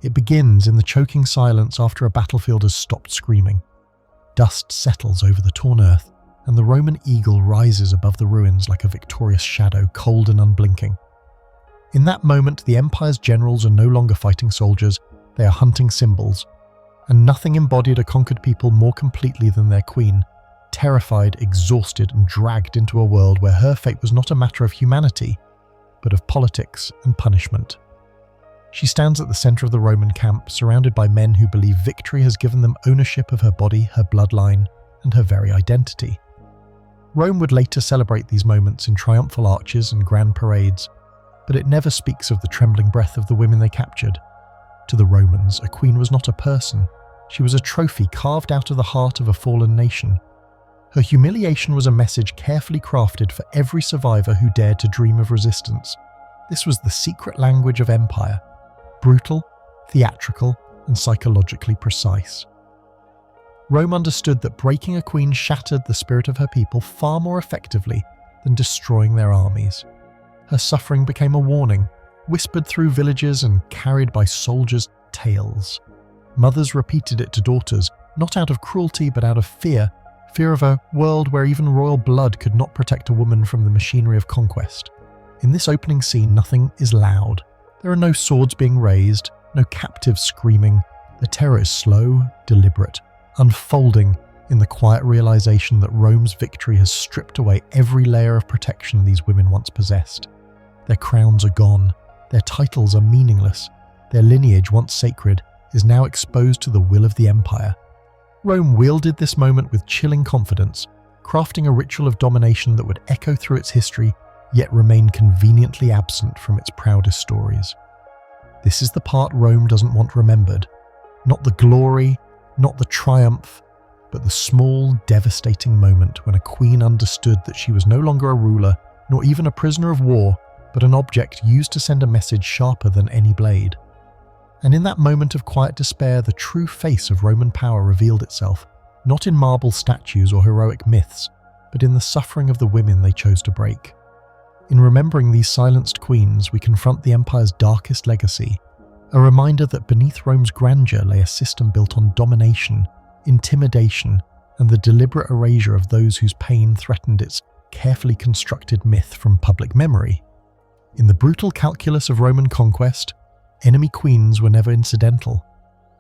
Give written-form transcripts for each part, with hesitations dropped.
It begins in the choking silence after a battlefield has stopped screaming. Dust settles over the torn earth, and the Roman eagle rises above the ruins like a victorious shadow, cold and unblinking. In that moment, the Empire's generals are no longer fighting soldiers, they are hunting symbols, and nothing embodied a conquered people more completely than their queen, terrified, exhausted, and dragged into a world where her fate was not a matter of humanity, but of politics and punishment. She stands at the center of the Roman camp, surrounded by men who believe victory has given them ownership of her body, her bloodline, and her very identity. Rome would later celebrate these moments in triumphal arches and grand parades, but it never speaks of the trembling breath of the women they captured. To the Romans, a queen was not a person. She was a trophy carved out of the heart of a fallen nation. Her humiliation was a message carefully crafted for every survivor who dared to dream of resistance. This was the secret language of empire, brutal, theatrical, and psychologically precise. Rome understood that breaking a queen shattered the spirit of her people far more effectively than destroying their armies. Her suffering became a warning, whispered through villages and carried by soldiers' tales. Mothers repeated it to daughters, not out of cruelty but out of fear of a world where even royal blood could not protect a woman from the machinery of conquest. In this opening scene, nothing is loud. There are no swords being raised, no captives screaming. The terror is slow, deliberate, unfolding in the quiet realization that Rome's victory has stripped away every layer of protection these women once possessed. Their crowns are gone, their titles are meaningless, their lineage, once sacred, is now exposed to the will of the empire. Rome wielded this moment with chilling confidence, crafting a ritual of domination that would echo through its history, yet remain conveniently absent from its proudest stories. This is the part Rome doesn't want remembered. Not the glory, not the triumph, but the small, devastating moment when a queen understood that she was no longer a ruler, nor even a prisoner of war, but an object used to send a message sharper than any blade. And in that moment of quiet despair, the true face of Roman power revealed itself, not in marble statues or heroic myths, but in the suffering of the women they chose to break. In remembering these silenced queens, we confront the empire's darkest legacy, a reminder that beneath Rome's grandeur lay a system built on domination, intimidation, and the deliberate erasure of those whose pain threatened its carefully constructed myth from public memory. In the brutal calculus of Roman conquest, enemy queens were never incidental.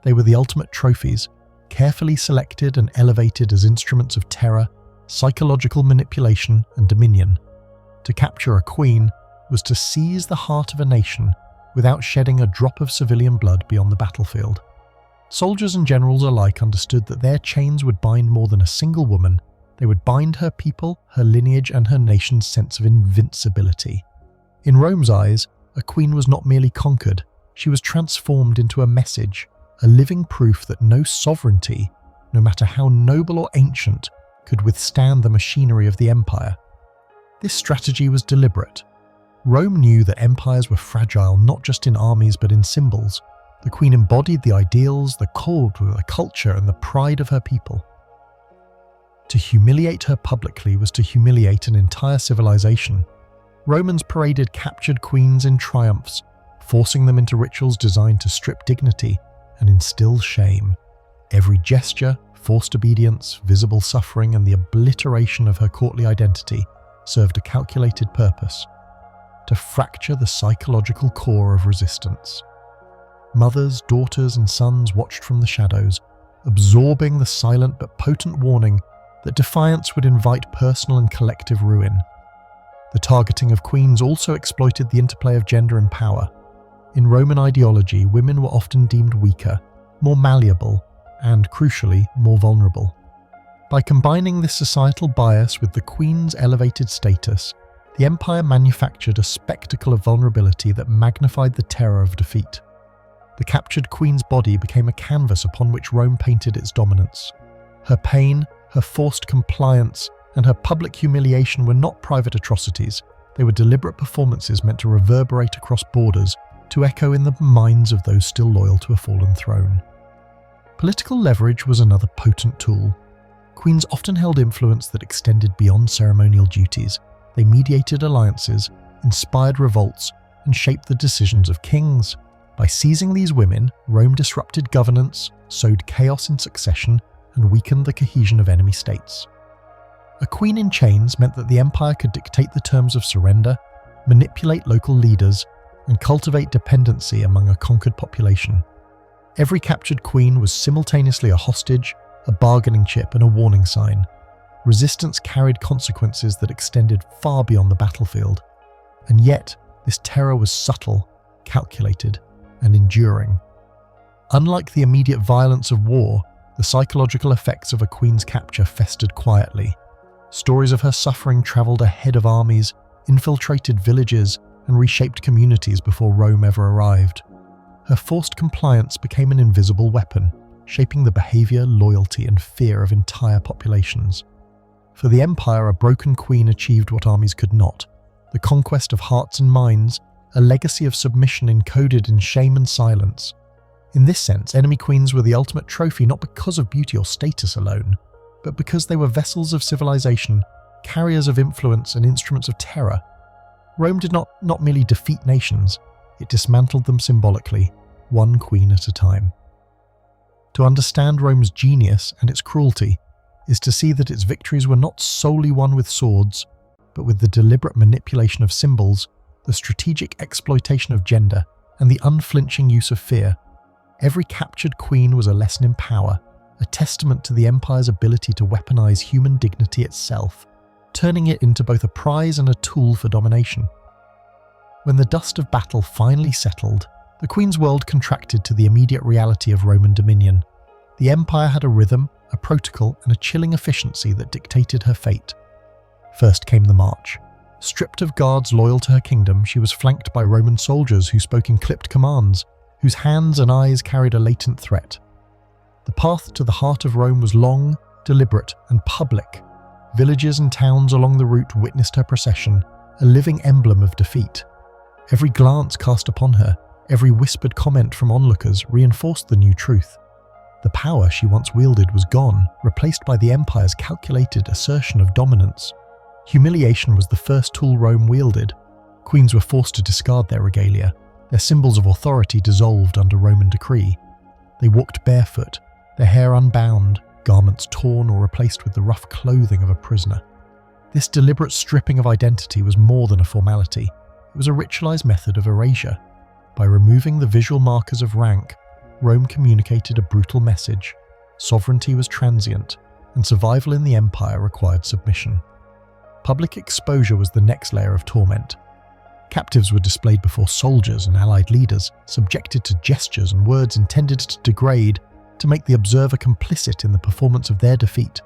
They were the ultimate trophies, carefully selected and elevated as instruments of terror, psychological manipulation, and dominion. To capture a queen was to seize the heart of a nation without shedding a drop of civilian blood beyond the battlefield. Soldiers and generals alike understood that their chains would bind more than a single woman. They would bind her people, her lineage, and her nation's sense of invincibility. In Rome's eyes, a queen was not merely conquered, she was transformed into a message, a living proof that no sovereignty, no matter how noble or ancient, could withstand the machinery of the empire. This strategy was deliberate. Rome knew that empires were fragile not just in armies but in symbols. The queen embodied the ideals, the code, the culture, and the pride of her people. To humiliate her publicly was to humiliate an entire civilization. Romans paraded captured queens in triumphs, forcing them into rituals designed to strip dignity and instill shame. Every gesture, forced obedience, visible suffering, and the obliteration of her courtly identity served a calculated purpose: to fracture the psychological core of resistance. Mothers, daughters, and sons watched from the shadows, absorbing the silent but potent warning that defiance would invite personal and collective ruin. The targeting of queens also exploited the interplay of gender and power. In Roman ideology, women were often deemed weaker, more malleable, and, crucially, more vulnerable. By combining this societal bias with the queen's elevated status, the empire manufactured a spectacle of vulnerability that magnified the terror of defeat. The captured queen's body became a canvas upon which Rome painted its dominance. Her pain, her forced compliance, and her public humiliation were not private atrocities. They were deliberate performances meant to reverberate across borders, to echo in the minds of those still loyal to a fallen throne. Political leverage was another potent tool. Queens often held influence that extended beyond ceremonial duties. They mediated alliances, inspired revolts, and shaped the decisions of kings. By seizing these women, Rome disrupted governance, sowed chaos in succession, and weakened the cohesion of enemy states. A queen in chains meant that the empire could dictate the terms of surrender, manipulate local leaders, and cultivate dependency among a conquered population. Every captured queen was simultaneously a hostage, a bargaining chip, and a warning sign. Resistance carried consequences that extended far beyond the battlefield. And yet, this terror was subtle, calculated, and enduring. Unlike the immediate violence of war, the psychological effects of a queen's capture festered quietly. Stories of her suffering traveled ahead of armies, infiltrated villages, and reshaped communities before Rome ever arrived. Her forced compliance became an invisible weapon, shaping the behavior, loyalty, and fear of entire populations. For the empire, a broken queen achieved what armies could not: the conquest of hearts and minds, a legacy of submission encoded in shame and silence. In this sense, enemy queens were the ultimate trophy not because of beauty or status alone, but because they were vessels of civilization, carriers of influence, and instruments of terror. Rome did not merely defeat nations, it dismantled them symbolically, one queen at a time. To understand Rome's genius and its cruelty is to see that its victories were not solely won with swords, but with the deliberate manipulation of symbols, the strategic exploitation of gender, and the unflinching use of fear. Every captured queen was a lesson in power, a testament to the empire's ability to weaponize human dignity itself, turning it into both a prize and a tool for domination. When the dust of battle finally settled, the queen's world contracted to the immediate reality of Roman dominion. The empire had a rhythm, a protocol, and a chilling efficiency that dictated her fate. First came the march. Stripped of guards loyal to her kingdom, she was flanked by Roman soldiers who spoke in clipped commands, whose hands and eyes carried a latent threat. The path to the heart of Rome was long, deliberate, and public. Villages and towns along the route witnessed her procession, a living emblem of defeat. Every glance cast upon her, every whispered comment from onlookers reinforced the new truth. The power she once wielded was gone, replaced by the empire's calculated assertion of dominance. Humiliation was the first tool Rome wielded. Queens were forced to discard their regalia, their symbols of authority dissolved under Roman decree. They walked barefoot, their hair unbound, garments torn or replaced with the rough clothing of a prisoner. This deliberate stripping of identity was more than a formality. It was a ritualized method of erasure. By removing the visual markers of rank, Rome communicated a brutal message. Sovereignty was transient, and survival in the empire required submission. Public exposure was the next layer of torment. Captives were displayed before soldiers and allied leaders, subjected to gestures and words intended to degrade, to make the observer complicit in the performance of their defeat.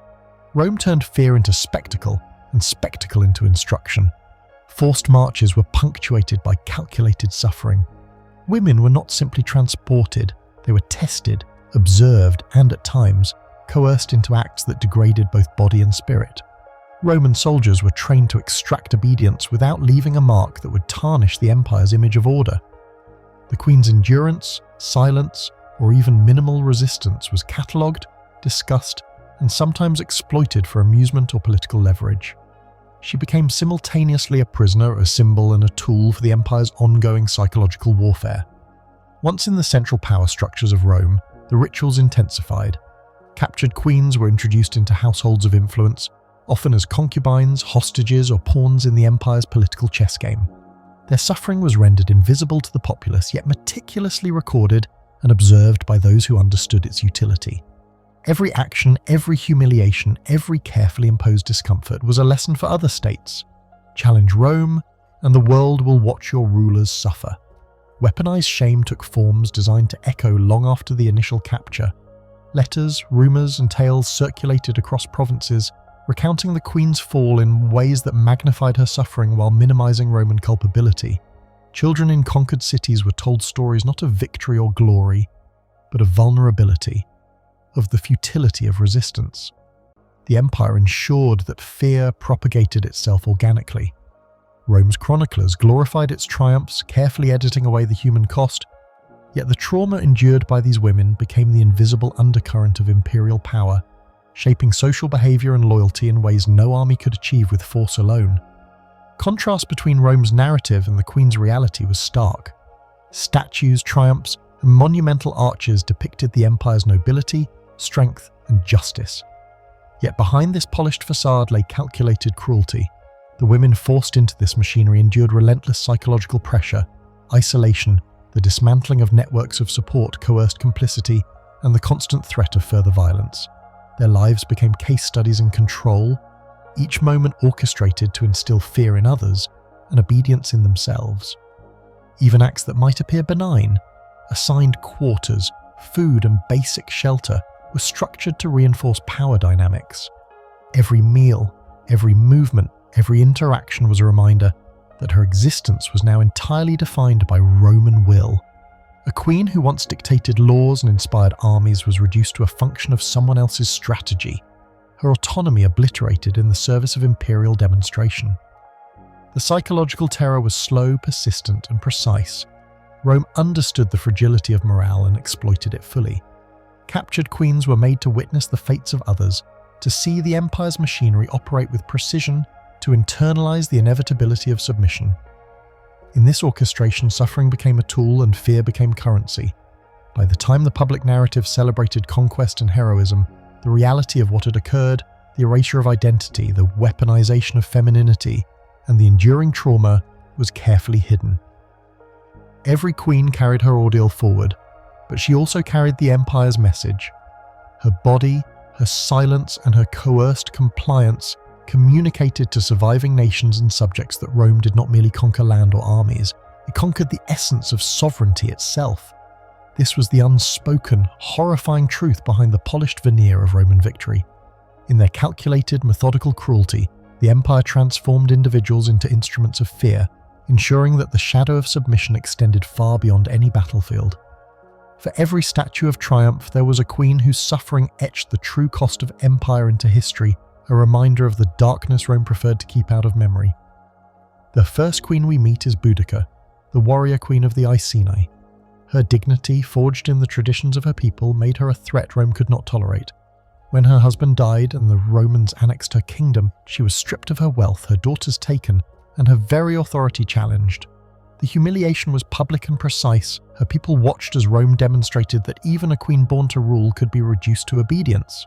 Rome turned fear into spectacle, and spectacle into instruction. Forced marches were punctuated by calculated suffering. Women were not simply transported, they were tested, observed, and at times, coerced into acts that degraded both body and spirit. Roman soldiers were trained to extract obedience without leaving a mark that would tarnish the empire's image of order. The queen's endurance, silence, or even minimal resistance was catalogued, discussed, and sometimes exploited for amusement or political leverage. She became simultaneously a prisoner, a symbol, and a tool for the empire's ongoing psychological warfare. Once in the central power structures of Rome, the rituals intensified. Captured queens were introduced into households of influence, often as concubines, hostages, or pawns in the empire's political chess game. Their suffering was rendered invisible to the populace, yet meticulously recorded and observed by those who understood its utility. Every action, every humiliation, every carefully imposed discomfort was a lesson for other states. Challenge Rome, and the world will watch your rulers suffer. Weaponized shame took forms designed to echo long after the initial capture. Letters, rumors, and tales circulated across provinces, recounting the queen's fall in ways that magnified her suffering while minimizing Roman culpability. Children in conquered cities were told stories not of victory or glory, but of vulnerability, of the futility of resistance. The empire ensured that fear propagated itself organically. Rome's chroniclers glorified its triumphs, carefully editing away the human cost, yet the trauma endured by these women became the invisible undercurrent of imperial power, shaping social behavior and loyalty in ways no army could achieve with force alone. Contrast between Rome's narrative and the queen's reality was stark. Statues, triumphs, and monumental arches depicted the empire's nobility, strength, and justice. Yet behind this polished facade lay calculated cruelty. The women forced into this machinery endured relentless psychological pressure, isolation, the dismantling of networks of support, coerced complicity, and the constant threat of further violence. Their lives became case studies in control, each moment orchestrated to instill fear in others and obedience in themselves. Even acts that might appear benign, assigned quarters, food, and basic shelter, were structured to reinforce power dynamics. Every meal, every movement, every interaction was a reminder that her existence was now entirely defined by Roman will. A queen who once dictated laws and inspired armies was reduced to a function of someone else's strategy, her autonomy obliterated in the service of imperial demonstration. The psychological terror was slow, persistent, and precise. Rome understood the fragility of morale and exploited it fully. Captured queens were made to witness the fates of others, to see the empire's machinery operate with precision, to internalize the inevitability of submission. In this orchestration, suffering became a tool and fear became currency. By the time the public narrative celebrated conquest and heroism, the reality of what had occurred, the erasure of identity, the weaponization of femininity, and the enduring trauma was carefully hidden. Every queen carried her ordeal forward, but she also carried the empire's message. Her body, her silence, and her coerced compliance communicated to surviving nations and subjects that Rome did not merely conquer land or armies, it conquered the essence of sovereignty itself. This was the unspoken, horrifying truth behind the polished veneer of Roman victory. In their calculated, methodical cruelty, the empire transformed individuals into instruments of fear, ensuring that the shadow of submission extended far beyond any battlefield. For every statue of triumph, there was a queen whose suffering etched the true cost of empire into history, a reminder of the darkness Rome preferred to keep out of memory. The first queen we meet is Boudica, the warrior queen of the Iceni. Her dignity, forged in the traditions of her people, made her a threat Rome could not tolerate. When her husband died and the Romans annexed her kingdom, she was stripped of her wealth, her daughters taken, and her very authority challenged. The humiliation was public and precise. Her people watched as Rome demonstrated that even a queen born to rule could be reduced to obedience.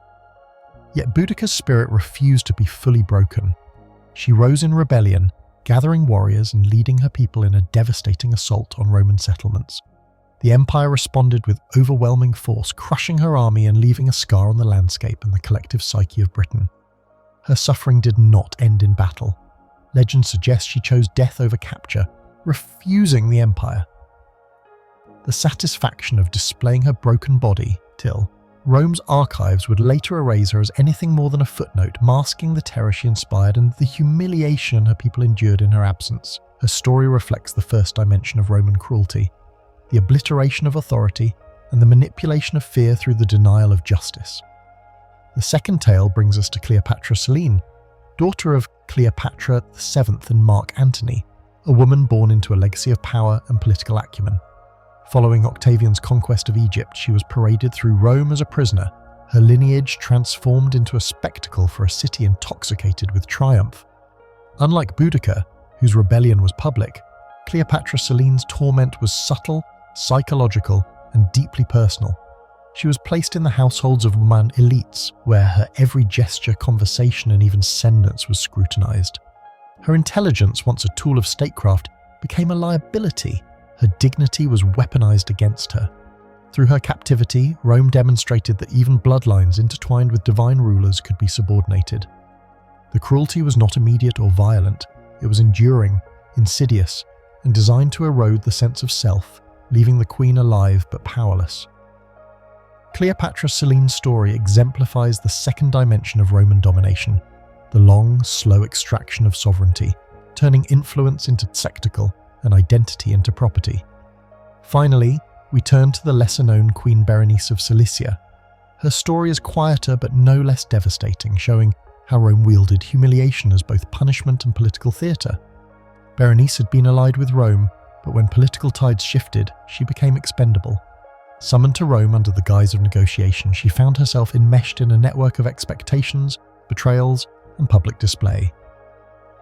Yet Boudica's spirit refused to be fully broken. She rose in rebellion, gathering warriors and leading her people in a devastating assault on Roman settlements. The empire responded with overwhelming force, crushing her army and leaving a scar on the landscape and the collective psyche of Britain. Her suffering did not end in battle. Legend suggests she chose death over capture, refusing the empire. The satisfaction of displaying her broken body, till Rome's archives would later erase her as anything more than a footnote, masking the terror she inspired and the humiliation her people endured in her absence. Her story reflects the first dimension of Roman cruelty, the obliteration of authority and the manipulation of fear through the denial of justice. The second tale brings us to Cleopatra Selene, daughter of Cleopatra VII and Mark Antony, a woman born into a legacy of power and political acumen. Following Octavian's conquest of Egypt, she was paraded through Rome as a prisoner, her lineage transformed into a spectacle for a city intoxicated with triumph. Unlike Boudica, whose rebellion was public, Cleopatra Selene's torment was subtle, psychological, and deeply personal. She was placed in the households of Roman elites, where her every gesture, conversation, and even sentence was scrutinized. Her intelligence, once a tool of statecraft, became a liability. Her dignity was weaponized against her. Through her captivity, Rome demonstrated that even bloodlines intertwined with divine rulers could be subordinated. The cruelty was not immediate or violent. It was enduring, insidious, and designed to erode the sense of self, leaving the queen alive but powerless. Cleopatra Selene's story exemplifies the second dimension of Roman domination, the long, slow extraction of sovereignty, turning influence into spectacle and identity into property. Finally, we turn to the lesser-known Queen Berenice of Cilicia. Her story is quieter but no less devastating, showing how Rome wielded humiliation as both punishment and political theatre. Berenice had been allied with Rome, but when political tides shifted, she became expendable. Summoned to Rome under the guise of negotiation, she found herself enmeshed in a network of expectations, betrayals, and public display.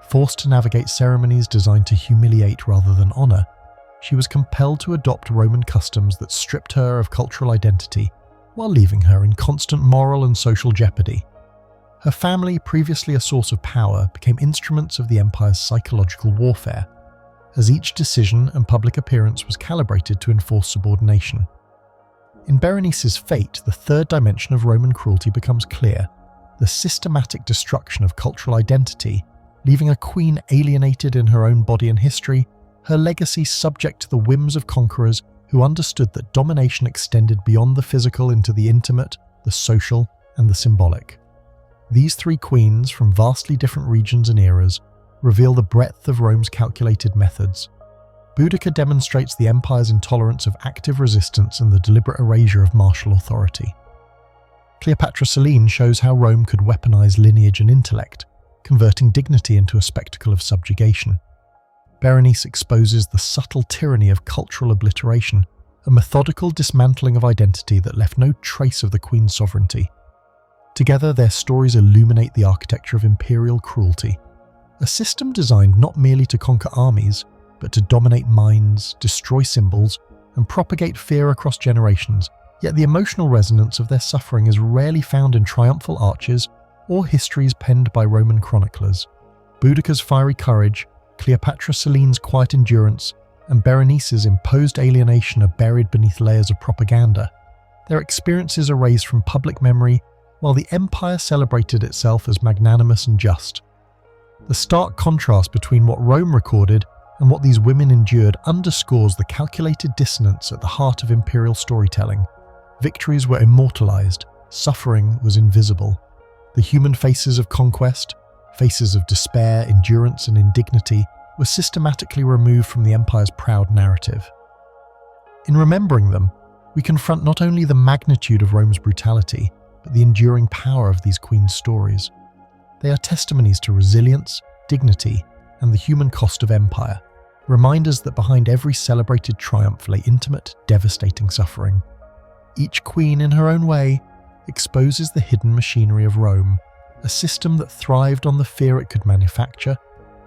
Forced to navigate ceremonies designed to humiliate rather than honour, she was compelled to adopt Roman customs that stripped her of cultural identity while leaving her in constant moral and social jeopardy. Her family, previously a source of power, became instruments of the empire's psychological warfare, as each decision and public appearance was calibrated to enforce subordination. In Berenice's fate, the third dimension of Roman cruelty becomes clear: the systematic destruction of cultural identity, leaving a queen alienated in her own body and history, her legacy subject to the whims of conquerors who understood that domination extended beyond the physical into the intimate, the social, and the symbolic. These three queens, from vastly different regions and eras, reveal the breadth of Rome's calculated methods. Boudica demonstrates the empire's intolerance of active resistance and the deliberate erasure of martial authority. Cleopatra Selene shows how Rome could weaponize lineage and intellect, converting dignity into a spectacle of subjugation. Berenice exposes the subtle tyranny of cultural obliteration, a methodical dismantling of identity that left no trace of the queen's sovereignty. Together, their stories illuminate the architecture of imperial cruelty, a system designed not merely to conquer armies, but to dominate minds, destroy symbols, and propagate fear across generations. Yet the emotional resonance of their suffering is rarely found in triumphal arches or histories penned by Roman chroniclers. Boudica's fiery courage, Cleopatra Selene's quiet endurance, and Berenice's imposed alienation are buried beneath layers of propaganda. Their experiences are erased from public memory, while the empire celebrated itself as magnanimous and just. The stark contrast between what Rome recorded and what these women endured underscores the calculated dissonance at the heart of imperial storytelling. Victories were immortalized, suffering was invisible. The human faces of conquest, faces of despair, endurance, and indignity, were systematically removed from the empire's proud narrative. In remembering them, we confront not only the magnitude of Rome's brutality, but the enduring power of these queens' stories. They are testimonies to resilience, dignity, and the human cost of empire, reminders that behind every celebrated triumph lay intimate, devastating suffering. Each queen, in her own way, exposes the hidden machinery of Rome, a system that thrived on the fear it could manufacture,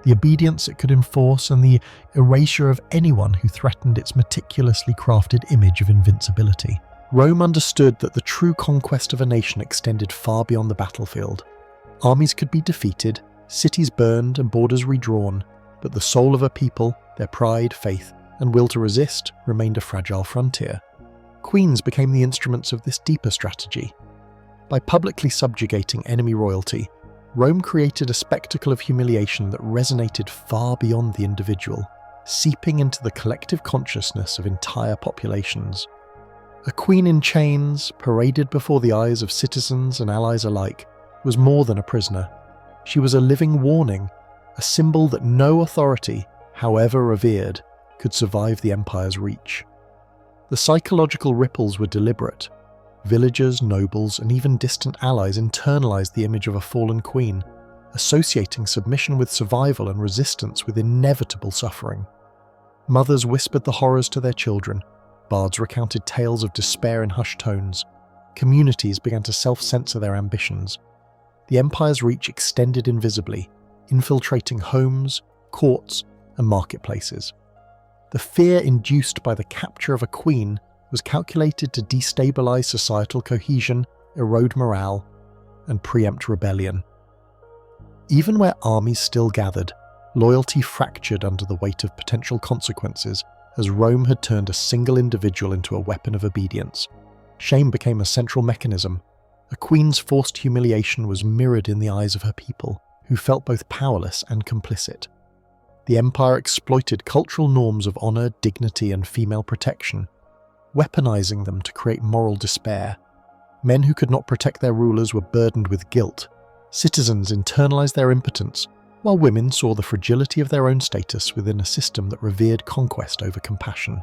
the obedience it could enforce, and the erasure of anyone who threatened its meticulously crafted image of invincibility. Rome understood that the true conquest of a nation extended far beyond the battlefield. Armies could be defeated, cities burned, and borders redrawn, but the soul of a people, their pride, faith, and will to resist, remained a fragile frontier. Queens became the instruments of this deeper strategy. By publicly subjugating enemy royalty, Rome created a spectacle of humiliation that resonated far beyond the individual, seeping into the collective consciousness of entire populations. A queen in chains, paraded before the eyes of citizens and allies alike, was more than a prisoner. She was a living warning, a symbol that no authority, however revered, could survive the empire's reach. The psychological ripples were deliberate. Villagers, nobles, and even distant allies internalized the image of a fallen queen, associating submission with survival and resistance with inevitable suffering. Mothers whispered the horrors to their children, bards recounted tales of despair in hushed tones, communities began to self-censor their ambitions. The empire's reach extended invisibly, infiltrating homes, courts, and marketplaces. The fear induced by the capture of a queen was calculated to destabilize societal cohesion, erode morale, and preempt rebellion. Even where armies still gathered, loyalty fractured under the weight of potential consequences as Rome had turned a single individual into a weapon of obedience. Shame became a central mechanism. A queen's forced humiliation was mirrored in the eyes of her people, who felt both powerless and complicit. The empire exploited cultural norms of honor, dignity, and female protection, weaponizing them to create moral despair. Men who could not protect their rulers were burdened with guilt. Citizens internalized their impotence, while women saw the fragility of their own status within a system that revered conquest over compassion.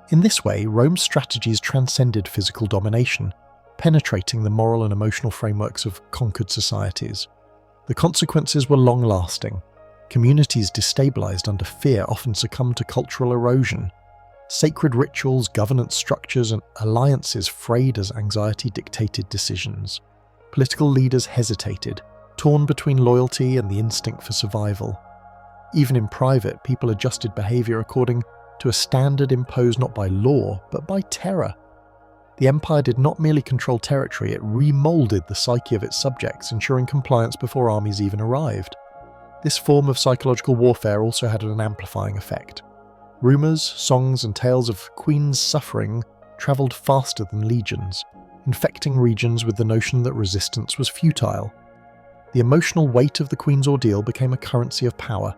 In this way, Rome's strategies transcended physical domination, penetrating the moral and emotional frameworks of conquered societies. The consequences were long-lasting. Communities destabilized under fear often succumbed to cultural erosion. Sacred rituals, governance structures, and alliances frayed as anxiety dictated decisions. Political leaders hesitated, torn between loyalty and the instinct for survival. Even in private, people adjusted behavior according to a standard imposed not by law, but by terror. The empire did not merely control territory, it remoulded the psyche of its subjects, ensuring compliance before armies even arrived. This form of psychological warfare also had an amplifying effect. Rumours, songs and tales of queens' suffering travelled faster than legions, infecting regions with the notion that resistance was futile. The emotional weight of the queen's ordeal became a currency of power.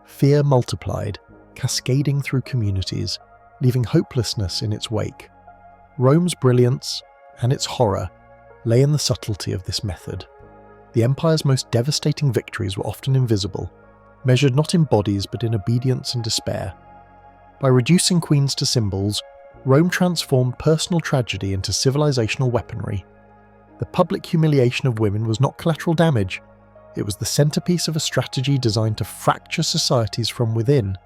Fear multiplied, cascading through communities, leaving hopelessness in its wake. Rome's brilliance and its horror lay in the subtlety of this method. The empire's most devastating victories were often invisible, measured not in bodies but in obedience and despair. By reducing queens to symbols, Rome transformed personal tragedy into civilizational weaponry. The public humiliation of women was not collateral damage, it was the centerpiece of a strategy designed to fracture societies from within.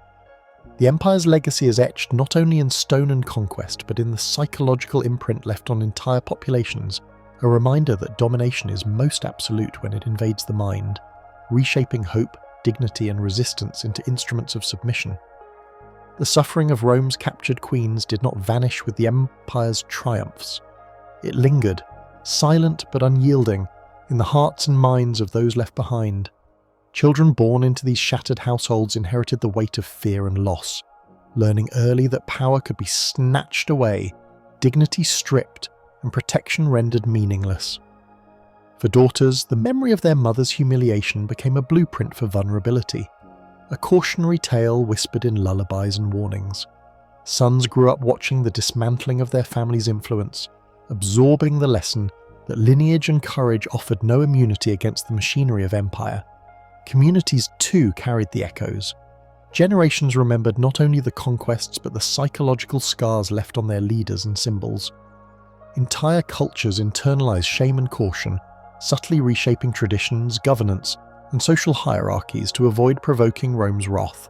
The empire's legacy is etched not only in stone and conquest, but in the psychological imprint left on entire populations, a reminder that domination is most absolute when it invades the mind, reshaping hope, dignity and resistance into instruments of submission. The suffering of Rome's captured queens did not vanish with the empire's triumphs. It lingered, silent but unyielding, in the hearts and minds of those left behind. Children born into these shattered households inherited the weight of fear and loss, learning early that power could be snatched away, dignity stripped, and protection rendered meaningless. For daughters, the memory of their mother's humiliation became a blueprint for vulnerability, a cautionary tale whispered in lullabies and warnings. Sons grew up watching the dismantling of their family's influence, absorbing the lesson that lineage and courage offered no immunity against the machinery of empire. Communities too carried the echoes. Generations remembered not only the conquests but the psychological scars left on their leaders and symbols. Entire cultures internalized shame and caution, subtly reshaping traditions, governance, and social hierarchies to avoid provoking Rome's wrath.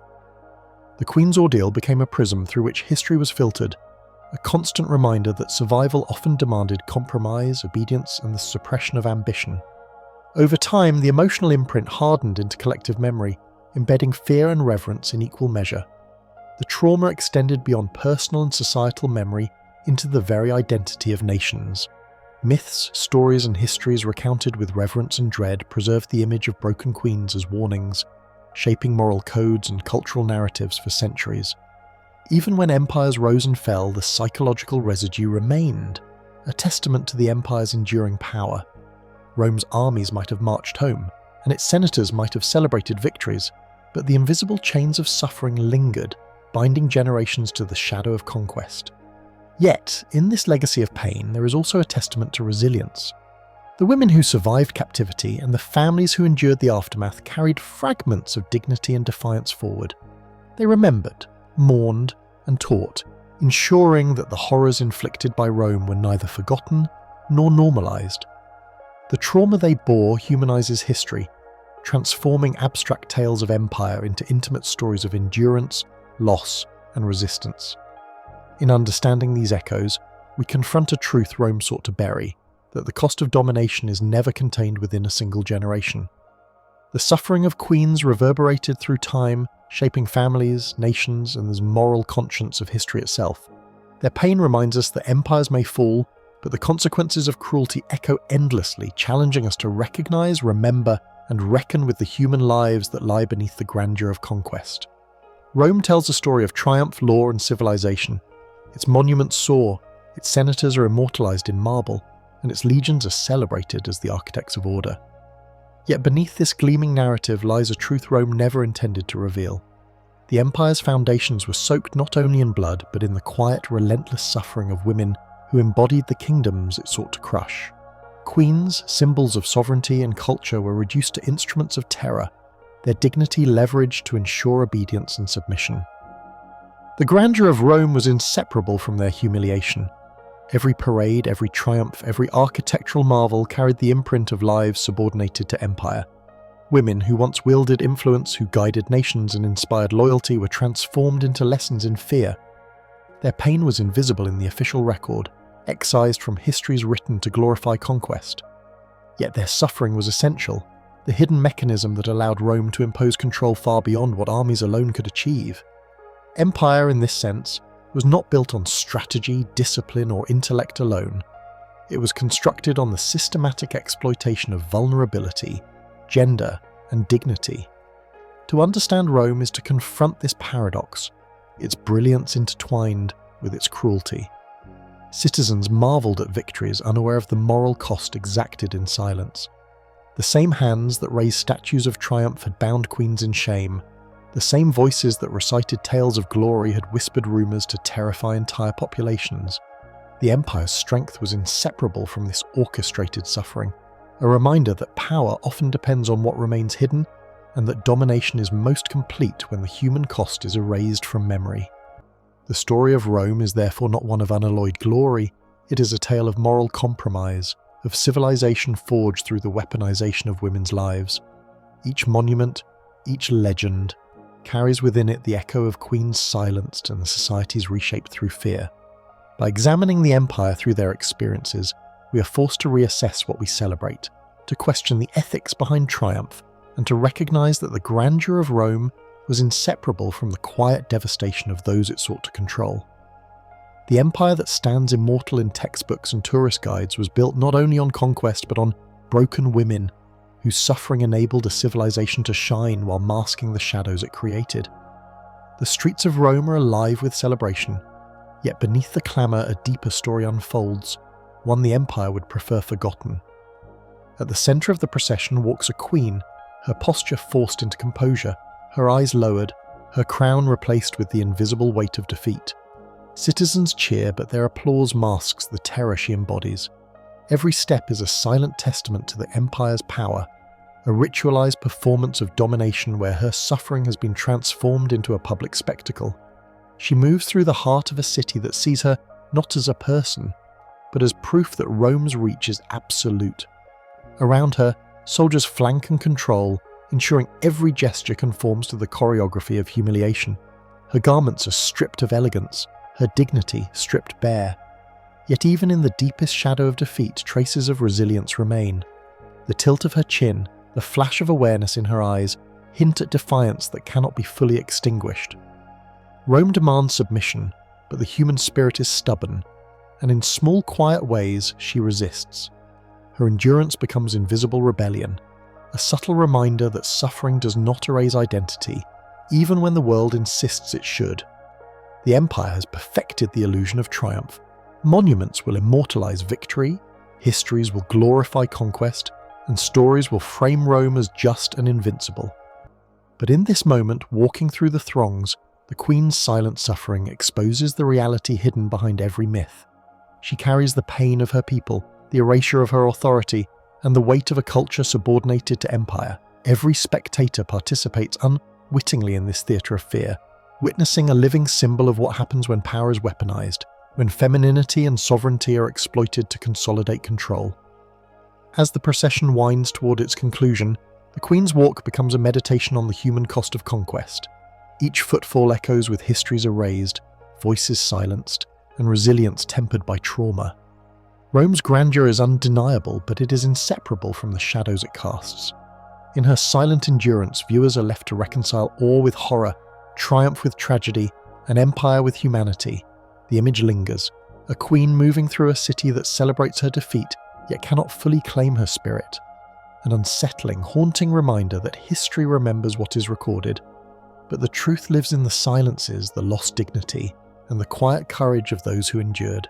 The Queen's ordeal became a prism through which history was filtered, a constant reminder that survival often demanded compromise, obedience, and the suppression of ambition. Over time, the emotional imprint hardened into collective memory, embedding fear and reverence in equal measure. The trauma extended beyond personal and societal memory into the very identity of nations. Myths, stories, and histories recounted with reverence and dread preserved the image of broken queens as warnings, shaping moral codes and cultural narratives for centuries. Even when empires rose and fell, the psychological residue remained, a testament to the empire's enduring power. Rome's armies might have marched home, and its senators might have celebrated victories, but the invisible chains of suffering lingered, binding generations to the shadow of conquest. Yet, in this legacy of pain, there is also a testament to resilience. The women who survived captivity and the families who endured the aftermath carried fragments of dignity and defiance forward. They remembered, mourned, and taught, ensuring that the horrors inflicted by Rome were neither forgotten nor normalized. The trauma they bore humanizes history, transforming abstract tales of empire into intimate stories of endurance, loss, and resistance. In understanding these echoes, we confront a truth Rome sought to bury, that the cost of domination is never contained within a single generation. The suffering of queens reverberated through time, shaping families, nations, and the moral conscience of history itself. Their pain reminds us that empires may fall, but the consequences of cruelty echo endlessly, challenging us to recognize, remember, and reckon with the human lives that lie beneath the grandeur of conquest. Rome tells a story of triumph, law, and civilization. Its monuments soar, its senators are immortalized in marble, and its legions are celebrated as the architects of order. Yet beneath this gleaming narrative lies a truth Rome never intended to reveal. The empire's foundations were soaked not only in blood, but in the quiet, relentless suffering of women who embodied the kingdoms it sought to crush. Queens, symbols of sovereignty and culture, were reduced to instruments of terror, their dignity leveraged to ensure obedience and submission. The grandeur of Rome was inseparable from their humiliation. Every parade, every triumph, every architectural marvel carried the imprint of lives subordinated to empire. Women who once wielded influence, who guided nations and inspired loyalty, were transformed into lessons in fear. Their pain was invisible in the official record, excised from histories written to glorify conquest. Yet their suffering was essential, the hidden mechanism that allowed Rome to impose control far beyond what armies alone could achieve. Empire, in this sense, was not built on strategy, discipline, or intellect alone. It was constructed on the systematic exploitation of vulnerability, gender, and dignity. To understand Rome is to confront this paradox, its brilliance intertwined with its cruelty. Citizens marvelled at victories, unaware of the moral cost exacted in silence. The same hands that raised statues of triumph had bound queens in shame. The same voices that recited tales of glory had whispered rumours to terrify entire populations. The empire's strength was inseparable from this orchestrated suffering, a reminder that power often depends on what remains hidden, and that domination is most complete when the human cost is erased from memory. The story of Rome is therefore not one of unalloyed glory, it is a tale of moral compromise, of civilization forged through the weaponization of women's lives. Each monument, each legend, carries within it the echo of queens silenced and the societies reshaped through fear. By examining the empire through their experiences, we are forced to reassess what we celebrate, to question the ethics behind triumph, and to recognize that the grandeur of Rome was inseparable from the quiet devastation of those it sought to control. The empire that stands immortal in textbooks and tourist guides was built not only on conquest but on broken women, whose suffering enabled a civilization to shine while masking the shadows it created. The streets of Rome are alive with celebration, yet beneath the clamour a deeper story unfolds, one the empire would prefer forgotten. At the centre of the procession walks a queen, her posture forced into composure, her eyes lowered, her crown replaced with the invisible weight of defeat. Citizens cheer, but their applause masks the terror she embodies. Every step is a silent testament to the empire's power, a ritualized performance of domination where her suffering has been transformed into a public spectacle. She moves through the heart of a city that sees her not as a person, but as proof that Rome's reach is absolute. Around her, soldiers flank and control, ensuring every gesture conforms to the choreography of humiliation. Her garments are stripped of elegance, her dignity stripped bare. Yet even in the deepest shadow of defeat, traces of resilience remain. The tilt of her chin, the flash of awareness in her eyes, hint at defiance that cannot be fully extinguished. Rome demands submission, but the human spirit is stubborn, and in small quiet ways she resists. Her endurance becomes invisible rebellion, a subtle reminder that suffering does not erase identity, even when the world insists it should. The empire has perfected the illusion of triumph. Monuments will immortalize victory, histories will glorify conquest, and stories will frame Rome as just and invincible. But in this moment, walking through the throngs, the queen's silent suffering exposes the reality hidden behind every myth. She carries the pain of her people, the erasure of her authority, and the weight of a culture subordinated to empire. Every spectator participates unwittingly in this theatre of fear, witnessing a living symbol of what happens when power is weaponized, when femininity and sovereignty are exploited to consolidate control. As the procession winds toward its conclusion, the Queen's Walk becomes a meditation on the human cost of conquest. Each footfall echoes with histories erased, voices silenced, and resilience tempered by trauma. Rome's grandeur is undeniable, but it is inseparable from the shadows it casts. In her silent endurance, viewers are left to reconcile awe with horror, triumph with tragedy, and empire with humanity. The image lingers, a queen moving through a city that celebrates her defeat, yet cannot fully claim her spirit. An unsettling, haunting reminder that history remembers what is recorded, but the truth lives in the silences, the lost dignity, and the quiet courage of those who endured.